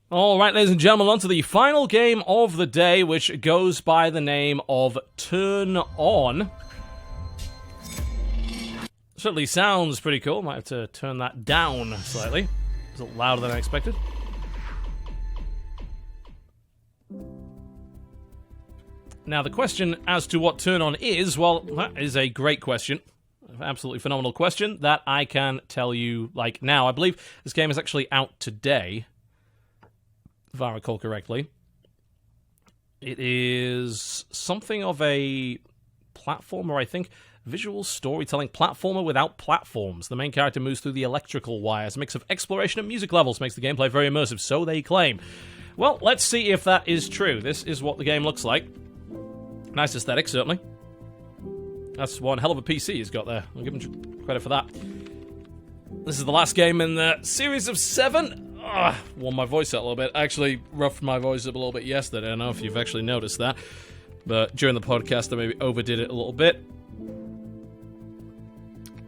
Alright, ladies and gentlemen, on to the final game of the day, which goes by the name of Turn On. Certainly sounds pretty cool. Might have to turn that down slightly. It's a little louder than I expected. Now, the question as to what Turn On is, well, that is a great question. Absolutely phenomenal question that I can tell you, like, now. I believe this game is actually out today, if I recall correctly. It is something of a platformer, I think. Visual storytelling platformer without platforms. The main character moves through the electrical wires. A mix of exploration and music levels makes the gameplay very immersive, so they claim. Well, let's see if that is true. This is what the game looks like. Nice aesthetic, certainly. That's one hell of a PC he's got there. I'll give him credit for that. This is the last game in the series of 7. Warmed my voice out a little bit. I actually roughed my voice up a little bit yesterday. I don't know if you've actually noticed that. But during the podcast, I maybe overdid it a little bit.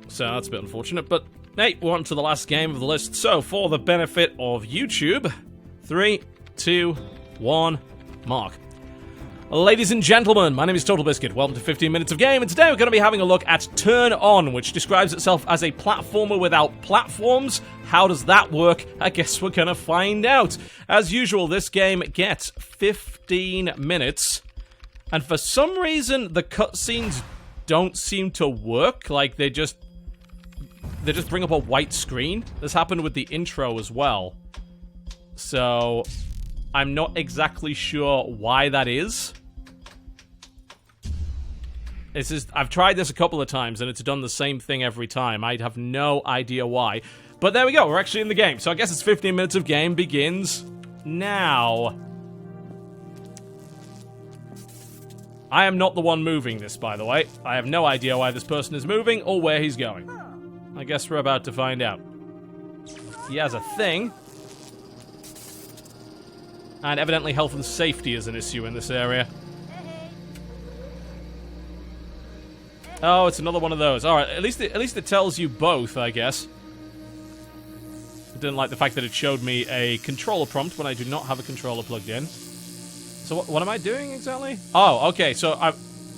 So that's a bit unfortunate. But hey, we're on to the last game of the list. So, for the benefit of YouTube, 3, 2, 1, mark. Ladies and gentlemen, my name is Totalbiscuit. Welcome to 15 Minutes of Game, and today we're going to be having a look at Turn On, which describes itself as a platformer without platforms. How does that work? I guess we're going to find out. As usual, this game gets 15 minutes, and for some reason, the cutscenes don't seem to work. Like, they just bring up a white screen. This happened with the intro as well. So, I'm not exactly sure why that is. I've tried this a couple of times, and it's done the same thing every time. I have no idea why. But there we go, we're actually in the game. So I guess it's 15 minutes of game begins now. I am not the one moving this, by the way. I have no idea why this person is moving or where he's going. I guess we're about to find out. He has a thing. And evidently health and safety is an issue in this area. Oh, it's another one of those. Alright, at least it tells you both, I guess. I didn't like the fact that it showed me a controller prompt when I do not have a controller plugged in. So what am I doing exactly? Oh, okay, so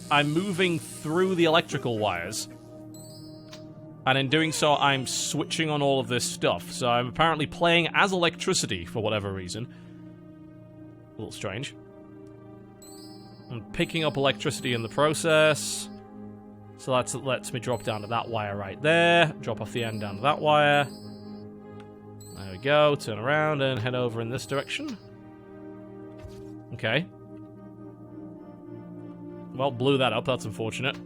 I'm moving through the electrical wires. And in doing so, I'm switching on all of this stuff. So I'm apparently playing as electricity for whatever reason. A little strange. I'm picking up electricity in the process. So that lets me drop down to that wire right there. Drop off the end down to that wire. There we go. Turn around and head over in this direction. Okay. Well, blew that up. That's unfortunate.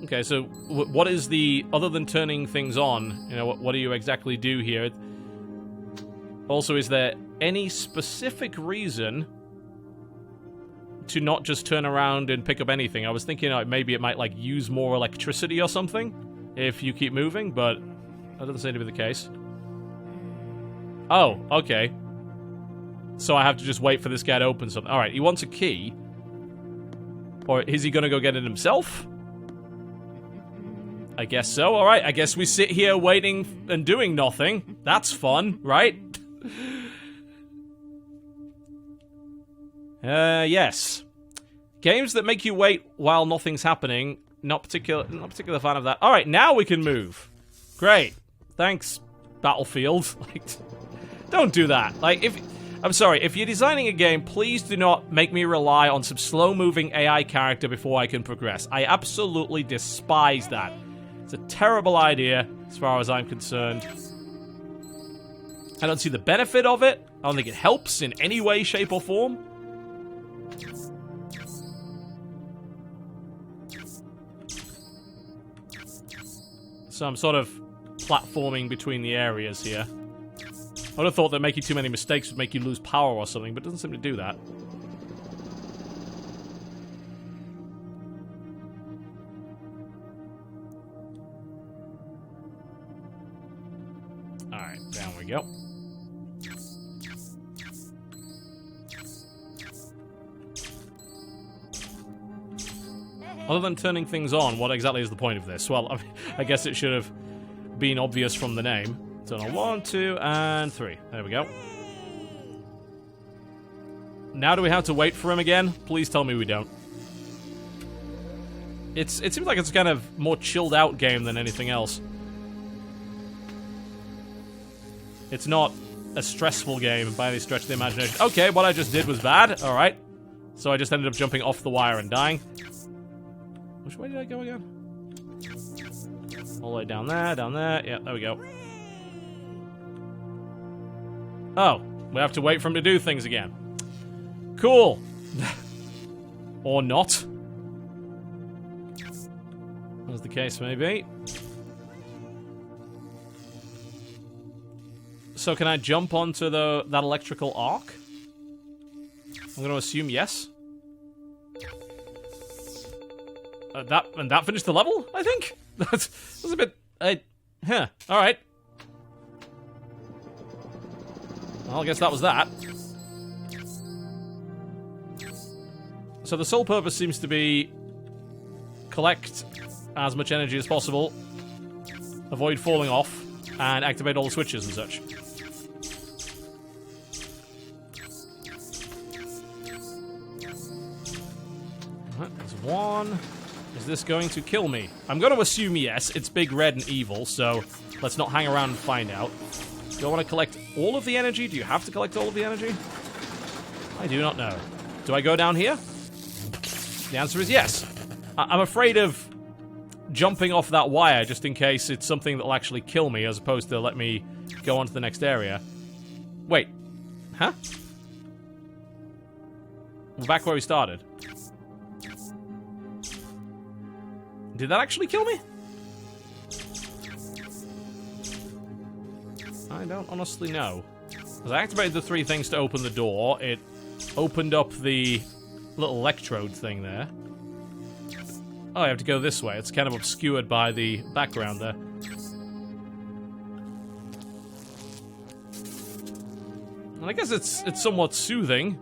Okay, so what is the... Other than turning things on, you know, what do you exactly do here? Also, is there any specific reason to not just turn around and pick up anything? I was thinking maybe it might, like, use more electricity or something if you keep moving, but that doesn't seem to be the case. Oh, okay. So I have to just wait for this guy to open something. Alright, he wants a key. Or is he gonna go get it himself? I guess so. Alright, I guess we sit here waiting and doing nothing. That's fun, right? Yes. Games that make you wait while nothing's happening. Not particular fan of that. Alright, now we can move. Great. Thanks, Battlefield. Like, don't do that. Like, I'm sorry, if you're designing a game, please do not make me rely on some slow-moving AI character before I can progress. I absolutely despise that. It's a terrible idea, as far as I'm concerned. I don't see the benefit of it. I don't think it helps in any way, shape, or form. So I'm sort of platforming between the areas here. I would have thought that making too many mistakes would make you lose power or something, but it doesn't seem to do that. Alright, down we go. Other than turning things on, what exactly is the point of this? Well, I guess it should have been obvious from the name. Turn on 1, 2, and 3. There we go. Now do we have to wait for him again? Please tell me we don't. It seems like it's kind of more chilled out game than anything else. It's not a stressful game by any stretch of the imagination. Okay, what I just did was bad. Alright. So I just ended up jumping off the wire and dying. Which way did I go again? All the way down there, down there. Yeah, there we go. Oh, we have to wait for him to do things again. Cool. Or not. As the case may be. So can I jump onto that electrical arc? I'm going to assume yes. That finished the level, I think? That was a bit... Huh, alright. Well, I guess that was that. So the sole purpose seems to be collect as much energy as possible, avoid falling off, and activate all the switches and such. Alright, there's one. Is this going to kill me? I'm going to assume yes. It's big, red, and evil, so let's not hang around and find out. Do I want to collect all of the energy? Do you have to collect all of the energy? I do not know. Do I go down here? The answer is yes. I'm afraid of jumping off that wire just in case it's something that will actually kill me as opposed to let me go on to the next area. Wait. Huh? We're back where we started. Did that actually kill me? I don't honestly know. As I activated the 3 things to open the door, it opened up the little electrode thing there. Oh, I have to go this way. It's kind of obscured by the background there. And I guess it's somewhat soothing.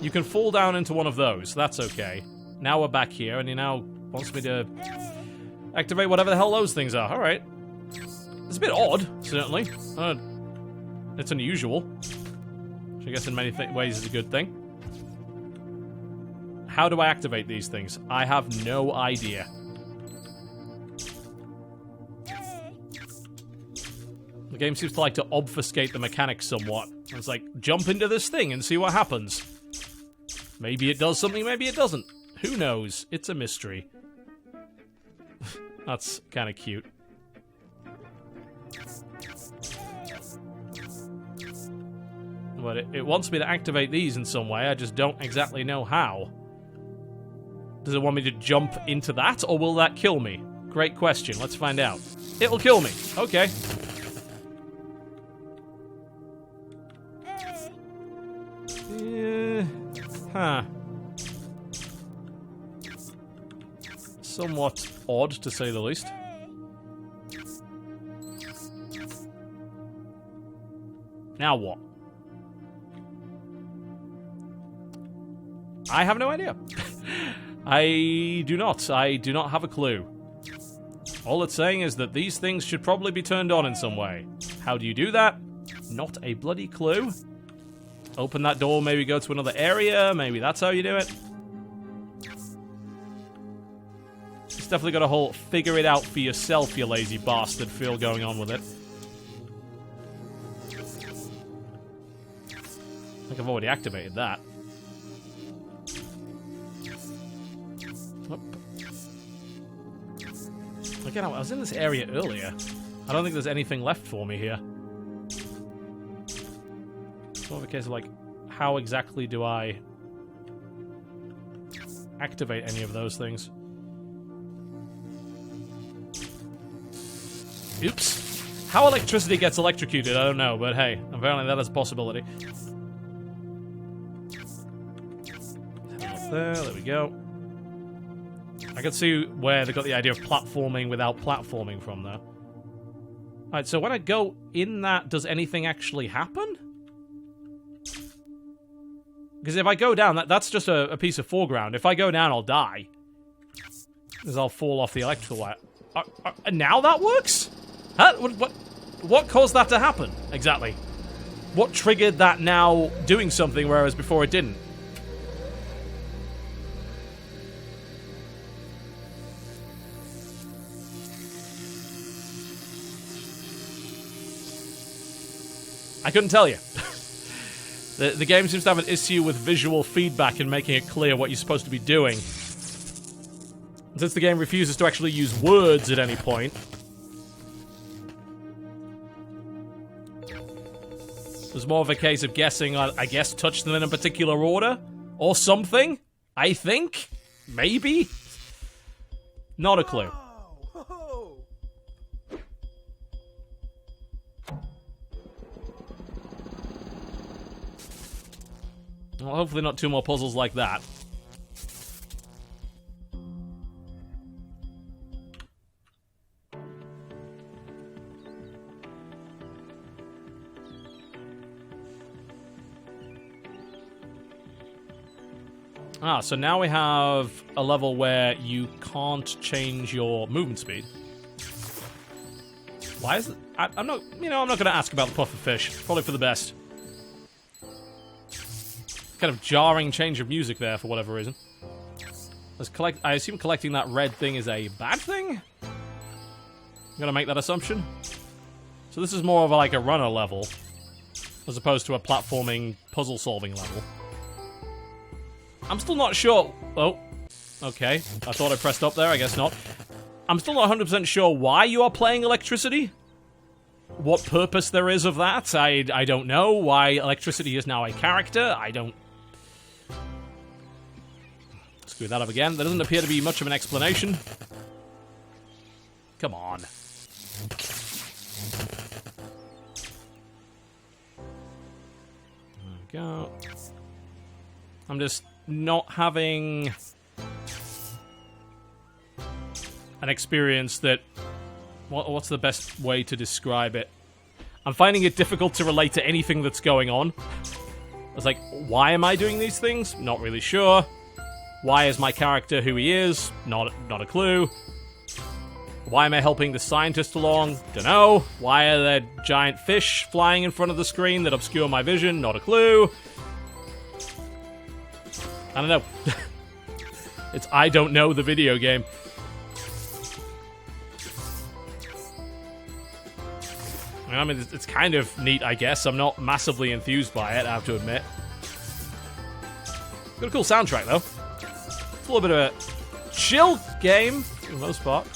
You can fall down into one of those. That's okay. Now we're back here, and he now wants me to activate whatever the hell those things are. Alright. It's a bit odd, certainly. It's unusual. Which I guess in many ways is a good thing. How do I activate these things? I have no idea. The game seems to like to obfuscate the mechanics somewhat. It's like, jump into this thing and see what happens. Maybe it does something, maybe it doesn't. Who knows? It's a mystery. That's kind of cute. But it wants me to activate these in some way, I just don't exactly know how. Does it want me to jump into that, or will that kill me? Great question, let's find out. It'll kill me, okay. Huh. Somewhat odd, to say the least. Now what? I have no idea. I do not have a clue. All it's saying is that these things should probably be turned on in some way. How do you do that? Not a bloody clue. Open that door, maybe go to another area, maybe that's how you do it. It's definitely got a whole figure it out for yourself, you lazy bastard feel going on with it. I think I've already activated that. Again, I was in this area earlier. I don't think there's anything left for me here. It's more of a case of, like, how exactly do I activate any of those things? Oops. How electricity gets electrocuted, I don't know, but hey, apparently that is a possibility. There we go. I can see where they got the idea of platforming without platforming from there. Alright, so when I go in that, does anything actually happen? Because if I go down, that's just a piece of foreground. If I go down, I'll die. Because I'll fall off the electrical wire. Now that works? Huh? What caused that to happen? Exactly. What triggered that now doing something, whereas before it didn't? I couldn't tell you. The game seems to have an issue with visual feedback and making it clear what you're supposed to be doing. Since the game refuses to actually use words at any point. There's more of a case of guessing, I guess, touch them in a particular order? Or something? I think? Maybe? Not a clue. Well, hopefully not two more puzzles like that. Ah, so now we have a level where you can't change your movement speed. Why is it? I'm not, I'm not going to ask about the puffer fish. Probably for the best. Kind of jarring change of music there for whatever reason. I assume collecting that red thing is a bad thing? I'm gonna make that assumption. So this is more of like a runner level, as opposed to a platforming, puzzle-solving level. I'm still not sure... Oh, okay. I thought I pressed up there, I guess not. I'm still not 100% sure why you are playing electricity. What purpose there is of that, I don't know. Why electricity is now a character, I don't... Screw that up again. There doesn't appear to be much of an explanation. Come on. There we go. I'm just not having an experience that... What's the best way to describe it? I'm finding it difficult to relate to anything that's going on. I was like, why am I doing these things? Not really sure. Why is my character who he is? Not a clue. Why am I helping the scientist along? Dunno. Why are there giant fish flying in front of the screen that obscure my vision? Not a clue. I don't know. It's I don't know the video game. I mean, it's kind of neat, I guess. I'm not massively enthused by it, I have to admit. Got a cool soundtrack, though. It's a little bit of a chill game, for the most part.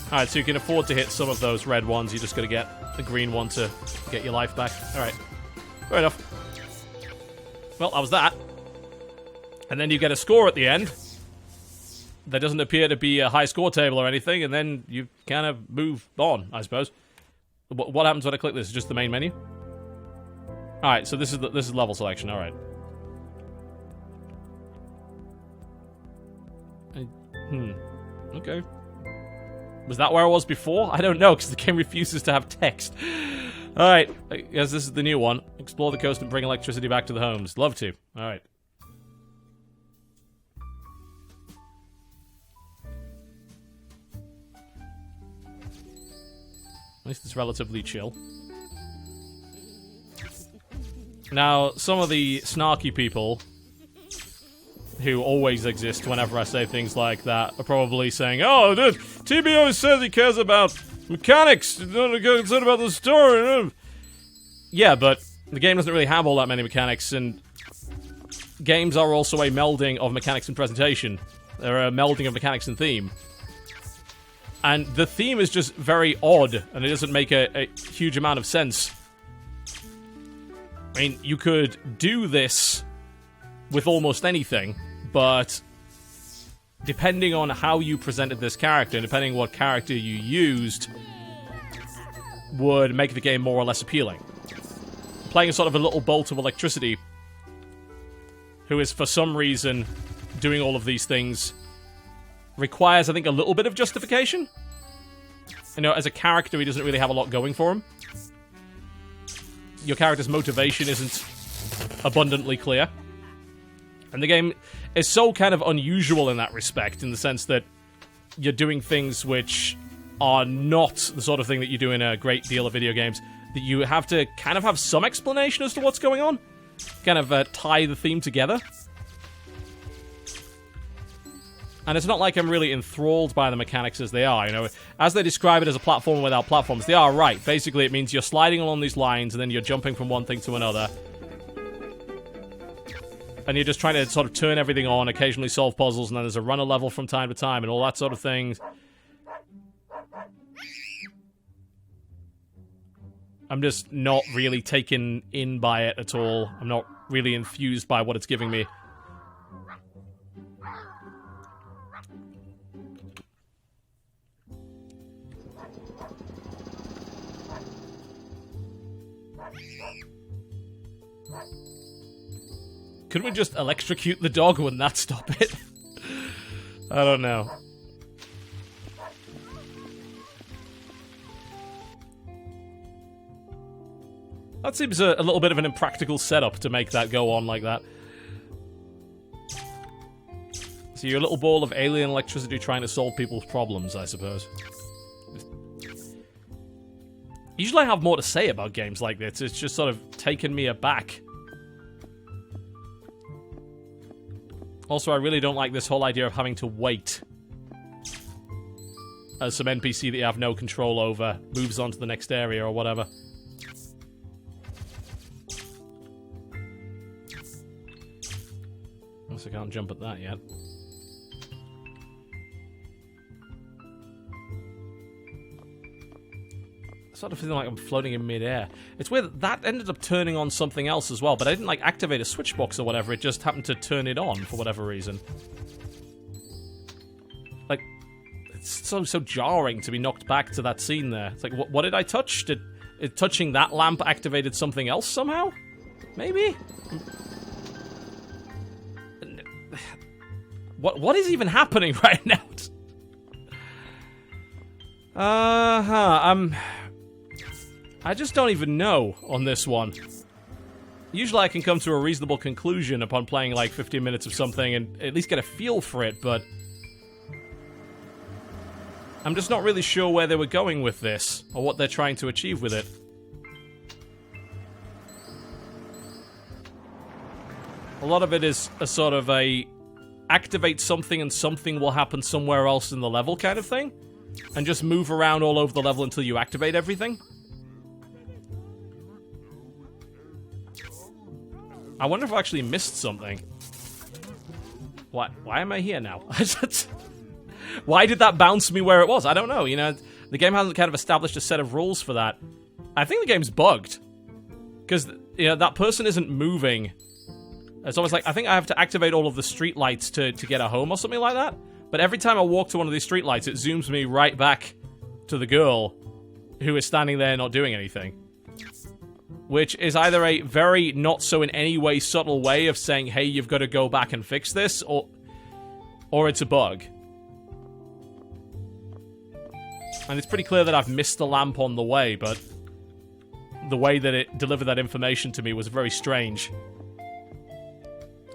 Alright, so you can afford to hit some of those red ones. You just gotta get the green one to get your life back. Alright. Fair enough. Well, that was that. And then you get a score at the end. There doesn't appear to be a high score table or anything, and then you kind of move on, I suppose. What happens when I click this? Is just the main menu? Alright, so this is level selection, alright. Okay. Was that where I was before? I don't know, because the game refuses to have text. Alright, I guess this is the new one. Explore the coast and bring electricity back to the homes. Love to. Alright. At least it's relatively chill. Now, some of the snarky people who always exist whenever I say things like that are probably saying, oh, dude, TB always says he cares about mechanics, he's not concerned about the story. Yeah, but the game doesn't really have all that many mechanics, and games are also a melding of mechanics and presentation. They're a melding of mechanics and theme. And the theme is just very odd, and it doesn't make a huge amount of sense. I mean, you could do this with almost anything, but depending on how you presented this character, and depending on what character you used, would make the game more or less appealing. Playing sort of a little bolt of electricity, who is for some reason doing all of these things, requires, I think, a little bit of justification. You know, as a character, he doesn't really have a lot going for him. Your character's motivation isn't abundantly clear. And the game is so kind of unusual in that respect, in the sense that you're doing things which are not the sort of thing that you do in a great deal of video games. that you have to kind of have some explanation as to what's going on. Kind of tie the theme together. And it's not like I'm really enthralled by the mechanics as they are, you know. As they describe it as a platformer without platforms, they are right. Basically, it means you're sliding along these lines, and then you're jumping from one thing to another. And you're just trying to sort of turn everything on, occasionally solve puzzles, and then there's a runner level from time to time, and all that sort of things. I'm just not really taken in by it at all. I'm not really enthused by what it's giving me. Couldn't we just electrocute the dog? Wouldn't that stop it? I don't know. That seems a little bit of an impractical setup to make that go on like that. So you're a little ball of alien electricity trying to solve people's problems, I suppose. Usually I have more to say about games like this. It's just sort of taken me aback. Also, I really don't like this whole idea of having to wait as some NPC that you have no control over moves on to the next area or whatever. Guess I can't jump at that yet. Sort of feeling like I'm floating in midair. It's weird that ended up turning on something else as well, but I didn't like activate a switch box or whatever. It just happened to turn it on for whatever reason. Like, it's so jarring to be knocked back to that scene there. It's like, what did I touch? Did touching that lamp activated something else somehow? Maybe? What is even happening right now? I just don't even know on this one. Usually I can come to a reasonable conclusion upon playing like 15 minutes of something and at least get a feel for it, but I'm just not really sure where they were going with this, or what they're trying to achieve with it. A lot of it is a sort of a activate something and something will happen somewhere else in the level kind of thing, and just move around all over the level until you activate everything. I wonder if I actually missed something. Why am I here now? Why did that bounce me where it was? I don't know, you know, the game hasn't kind of established a set of rules for that. I think the game's bugged. Because, you know, that person isn't moving. It's almost like, I think I have to activate all of the street lights to get a home or something like that. But every time I walk to one of these street lights, it zooms me right back to the girl who is standing there not doing anything. Which is either a very not so in any way subtle way of saying, hey, you've got to go back and fix this, or it's a bug. And it's pretty clear that I've missed the lamp on the way, but the way that it delivered that information to me was very strange.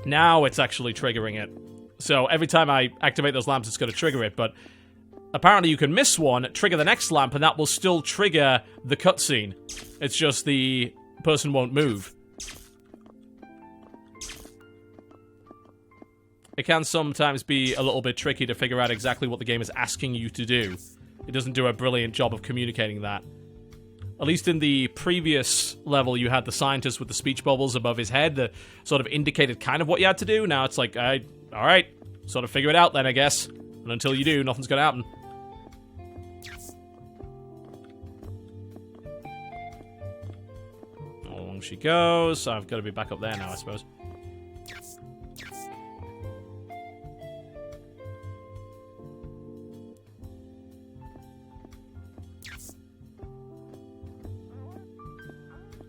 Now it's actually triggering it. So every time I activate those lamps, it's going to trigger it, but apparently you can miss one, trigger the next lamp, and that will still trigger the cutscene. It's just the person won't move. It can sometimes be a little bit tricky to figure out exactly what the game is asking you to do. It doesn't do a brilliant job of communicating that. At least in the previous level, you had the scientist with the speech bubbles above his head that sort of indicated kind of what you had to do. Now it's like, alright, sort of figure it out then, I guess. And until you do, nothing's gonna happen. Along she goes, so I've got to be back up there now, I suppose.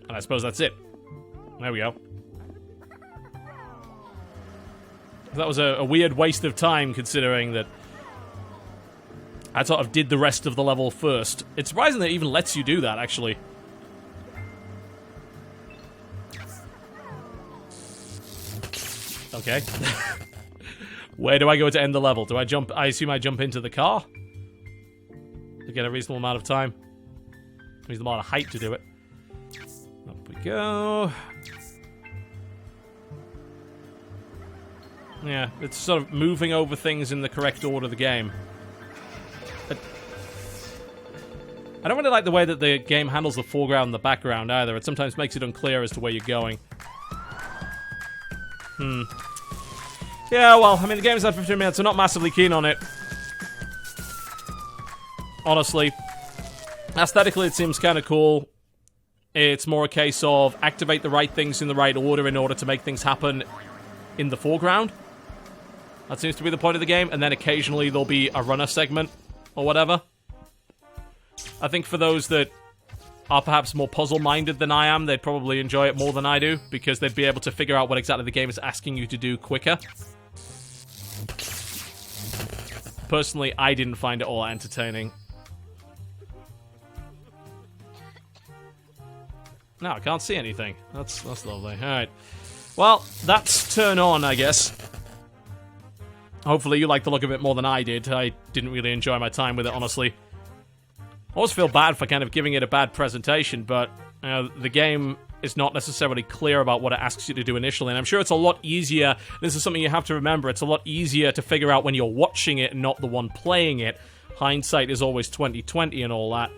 And I suppose that's it. There we go. That was a weird waste of time, considering that I sort of did the rest of the level first. It's surprising that it even lets you do that, actually. Okay. Where do I go to end the level? Do I jump? I assume I jump into the car to get a reasonable amount of time. Reasonable amount of height to do it. Up we go. Yeah, it's sort of moving over things in the correct order of the game. But I don't really like the way that the game handles the foreground and the background either. It sometimes makes it unclear as to where you're going. Yeah, well, I mean, the game's had 15 minutes. I'm not massively keen on it. Honestly. Aesthetically, it seems kind of cool. It's more a case of activate the right things in the right order in order to make things happen in the foreground. That seems to be the point of the game, and then occasionally there'll be a runner segment or whatever. I think for those that are perhaps more puzzle-minded than I am, they'd probably enjoy it more than I do, because they'd be able to figure out what exactly the game is asking you to do quicker. Personally, I didn't find it all entertaining. No, I can't see anything. That's lovely. Alright. Well, that's turn on, I guess. Hopefully you like the look of it more than I did. I didn't really enjoy my time with it, honestly. I always feel bad for kind of giving it a bad presentation, but the game is not necessarily clear about what it asks you to do initially, and I'm sure it's a lot easier. This is something you have to remember. It's a lot easier to figure out when you're watching it and not the one playing it. Hindsight is always 20/20 and all that.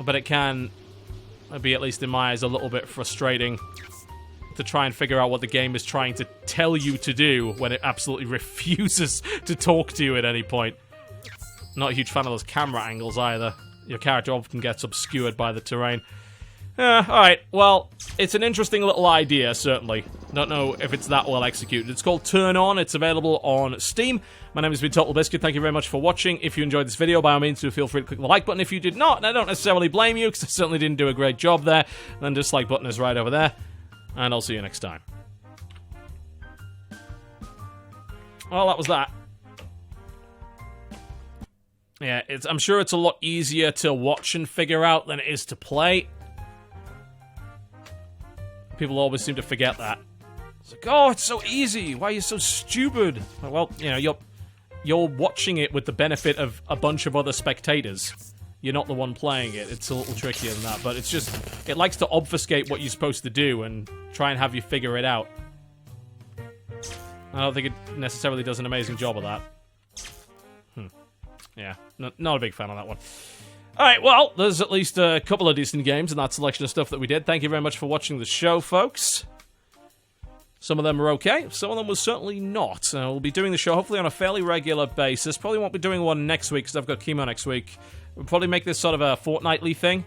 But it can be, at least in my eyes, a little bit frustrating to try and figure out what the game is trying to tell you to do when it absolutely refuses to talk to you at any point. Not a huge fan of those camera angles either. Your character often gets obscured by the terrain. Alright, well, it's an interesting little idea, certainly. Don't know if it's that well executed. It's called Turn On. It's available on Steam. My name has been Totalbiscuit. Thank you very much for watching. If you enjoyed this video, by all means, do feel free to click the like button. If you did not, and I don't necessarily blame you, because I certainly didn't do a great job there, then the dislike button is right over there. And I'll see you next time. Well, that was that. Yeah, I'm sure it's a lot easier to watch and figure out than it is to play. People always seem to forget that. It's like, oh, it's so easy. Why are you so stupid? Well, you know, you're watching it with the benefit of a bunch of other spectators. You're not the one playing it. It's a little trickier than that, but it's just, it likes to obfuscate what you're supposed to do and try and have you figure it out. I don't think it necessarily does an amazing job of that. Yeah, not a big fan of that one. Alright, well, there's at least a couple of decent games in that selection of stuff that we did. Thank you very much for watching the show, folks. Some of them were okay, some of them were certainly not. We'll be doing the show hopefully on a fairly regular basis. Probably won't be doing one next week because I've got chemo next week. We'll probably make this sort of a fortnightly thing.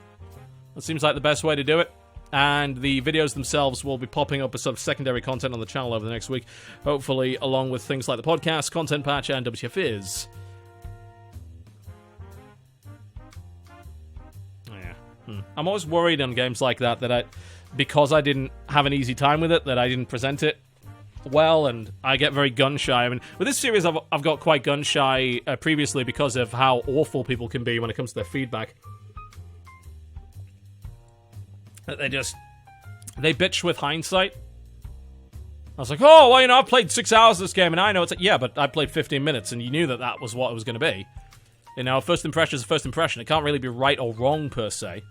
That seems like the best way to do it. And the videos themselves will be popping up as sort of secondary content on the channel over the next week. Hopefully, along with things like the podcast, Content Patch, and WTF Is. I'm always worried on games like that because I didn't have an easy time with it, that I didn't present it well, and I get very gun-shy. I mean, with this series, I've got quite gun-shy previously because of how awful people can be when it comes to their feedback. They bitch with hindsight. I was like, oh, well, you know, I've played 6 hours of this game, and I know it's like, yeah, but I played 15 minutes, and you knew that was what it was going to be. You know, first impression is a first impression. It can't really be right or wrong, per se.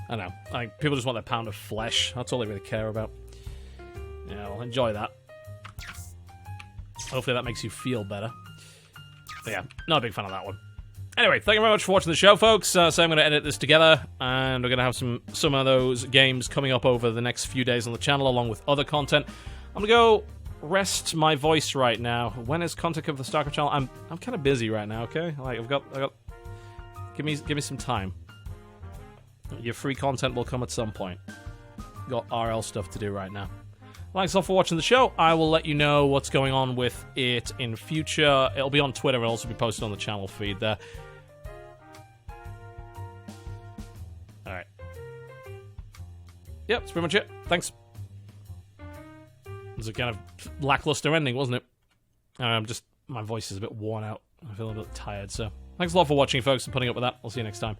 I don't know. People just want their pound of flesh. That's all they really care about. Yeah, well, enjoy that. Hopefully that makes you feel better. But yeah, not a big fan of that one. Anyway, thank you very much for watching the show, folks. So I'm going to edit this together, and we're going to have some of those games coming up over the next few days on the channel, along with other content. I'm going to go rest my voice right now. When is content of the StarCraft channel? I'm kind of busy right now, okay? Like, I've got give me some time. Your free content will come at some point. Got RL stuff to do right now. Thanks all for watching the show. I will let you know what's going on with it in future. It'll be on Twitter. It'll also be posted on the channel feed there. Alright. Yep, that's pretty much it. Thanks. It was a kind of lackluster ending, wasn't it? My voice is a bit worn out. I feel a bit tired, so... Thanks a lot for watching, folks, and putting up with that. I'll see you next time.